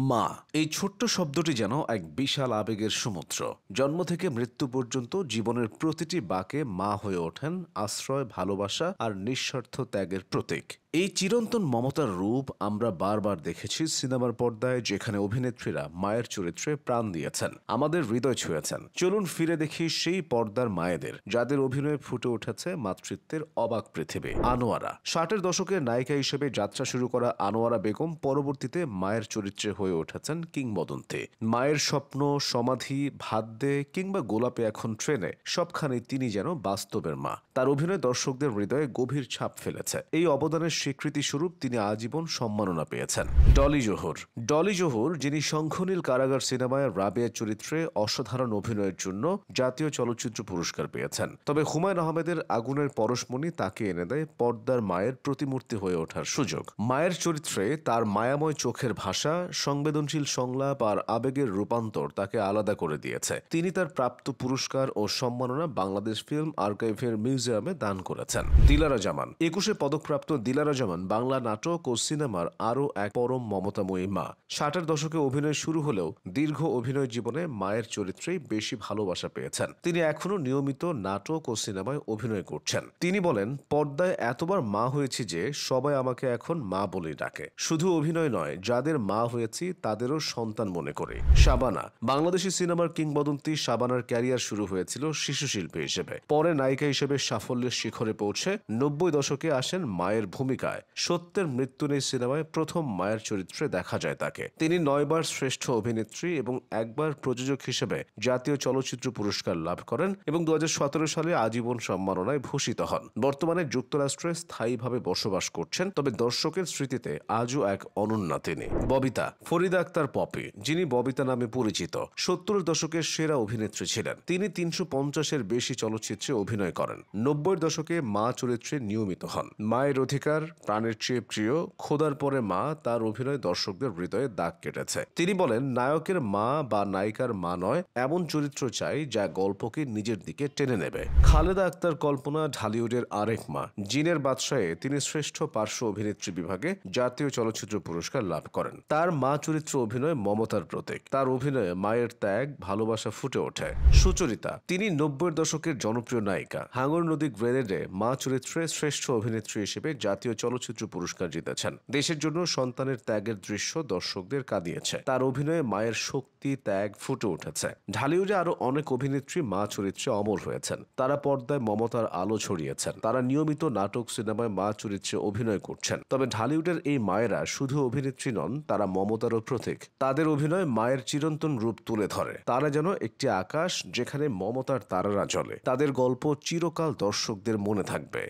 মা এই ছোট্ট শব্দটি যেন এক বিশাল আবেগের সমুদ্র। জন্ম থেকে মৃত্যু পর্যন্ত জীবনের প্রতিটি বাঁকে মা হয়ে ওঠেন আশ্রয়, ভালোবাসা আর নিঃস্বার্থ ত্যাগের প্রতীক। এই চিরন্তন মমতার রূপ আমরা বারবার দেখেছি সিনেমার পর্দায়, যেখানে অভিনেত্রীরা মায়ের চরিত্রে প্রাণ দিয়েছেন, আমাদের হৃদয় ছুঁয়েছেন। চলুন ফিরে দেখি সেই পর্দার মায়েদের, যাদের অভিনয়ে ফুটে উঠেছে মাতৃত্বের অবাক পৃথিবী। আনোয়ারা 60-এর দশকের নায়িকা হিসেবে যাত্রা শুরু করা আনোয়ারা বেগম পরবর্তীতে মায়ের চরিত্রে হয়ে উঠেছেন কিংবদন্তি। মায়ের স্বপ্ন, সমাধি, ভাত দে কিংবা গোলাপে এখন ট্রেনে, সবখানেই তিনি যেন বাস্তবের মা। তার অভিনয় দর্শকদের হৃদয়ে গভীর ছাপ ফেলেছে। এই অবদানের স্বীকৃতি স্বরূপ তিনি আজীবন সম্মাননা পেয়েছেন। ডলি জোহর, যিনি শঙ্খনীল কারাগার সিনেমায় রাবেয়া চরিত্রে অসাধারণ অভিনয়ের জন্য জাতীয় চলচ্চিত্র পুরস্কার পেয়েছেন। তবে হুমায়ূন আহমেদের আগুনের পরশমণি তাকে এনে দেয় পর্দার মায়ের প্রতিমূর্তি হয়ে ওঠার সুযোগ। মায়ের চরিত্রে তার মায়াময় চোখের ভাষা, সংবেদনশীল সংলাপ আর আবেগের রূপান্তর তাকে আলাদা করে দিয়েছে। তিনি তার প্রাপ্ত পুরস্কার ও সম্মাননা বাংলাদেশ ফিল্ম আর্কাইভের মিউজিয়ামে দান করেছেন। দিলারা জামান 21-এ পদকপ্রাপ্ত দিলারা জামান বাংলা নাটক ও সিনেমার আরও এক পরম মমতাময়ী মা। 60-এর দশকে অভিনয় শুরু হলেও দীর্ঘ অভিনয় জীবনে মায়ের চরিত্রেই বেশি ভালোবাসা পেয়েছেন। তিনি এখনো নিয়মিত নাটক ও সিনেমায় অভিনয় করছেন। তিনি বলেন, পর্দায় এতবার মা হয়েছি যে সবাই আমাকে এখন মা বলেই ডাকে। শুধু অভিনয় নয়, যাদের মা হয়েছি তাদেরও সন্তান মনে করে। শাবানা বাংলাদেশি সিনেমার কিংবদন্তি। শাবানার ক্যারিয়ার শুরু হয়েছিল শিশু শিল্পী হিসেবে, পরে নায়িকা হিসেবে সাফল্যের শিখরে পৌঁছে 90 দশকে আসেন মায়ের ভূমিকায়। সত্যের মৃত্যু নেই সিনেমায় প্রথম মায়ের চরিত্রে দেখা যায় তাকে। তিনি 9 বার শ্রেষ্ঠ অভিনেত্রী এবং একবার প্রযোজক হিসেবে জাতীয় চলচ্চিত্র পুরস্কার লাভ করেন এবং 2017 সালে আজীবন সম্মাননায় ভূষিত হন। বর্তমানে যুক্তরাষ্ট্রে স্থায়ীভাবে বসবাস করছেন, তবে দর্শকের স্মৃতিতে আজও এক অনন্যা তিনি। ববিতা ফরিদা আক্তার পপি, যিনি ববিতা নামে পরিচিত, 70-এর দশকের সেরা অভিনেত্রী ছিলেন। তিনি 350-এর বেশি চলচ্চিত্রে অভিনয় করেন। 90-এর দশকে মা চরিত্রে নিয়মিত হন। মায়ের অধিকার, প্রাণের চেয়ে প্রিয়, খোদার পরে মা, তার অভিনয় দর্শকদের হৃদয়ে দাগ কেটেছে। তিনি বলেন, নায়কের মা বা নায়িকার মা নয়, এমন চরিত্র চাই যা গল্পকে নিজের দিকে টেনে নেবে। খালেদা আক্তার কল্পনা ঢালিউডের আরেক মা। জিনের বাদশাহে তিনি শ্রেষ্ঠ পার্শ্ব অভিনেত্রী বিভাগে জাতীয় চলচ্চিত্র পুরস্কার লাভ করেন। তার মা চরিত্র অভিনয় মমতার প্রতীক। তার অভিনয়ে মায়ের ত্যাগ, ভালোবাসা ফুটে ওঠে। সুচরিতা তিনি 90-এর দশকের জনপ্রিয় নায়িকা। হাঙর নদী গ্রেনেডে মা চরিত্রে শ্রেষ্ঠ অভিনেত্রী হিসেবে জাতীয় চলচ্চিত্র পুরস্কার জিতেছেন। দেশের জন্য সন্তানের ত্যাগের দৃশ্য দর্শকদের কাঁদিয়েছে। তার অভিনয়ে মায়ের শক্তি, ত্যাগ ফুটে উঠেছে। ঢালিউডে আরো অনেক অভিনেত্রী মা চরিত্রে অমর হয়েছেন। তারা পর্দায় মমতার আলো ছড়িয়েছেন। তারা নিয়মিত নাটক, সিনেমায় মা চরিত্রে অভিনয় করছেন। তবে ঢালিউডের এই মায়েরা শুধু অভিনেত্রী নন, তারা মমতারও প্রতীক। তাদের অভিনয় মায়ের চিরন্তন রূপ তুলে ধরে। তারা যেন একটি আকাশ, যেখানে মমতার তারারা জ্বলে। তাদের গল্প চিরকাল দর্শকদের মনে থাকবে।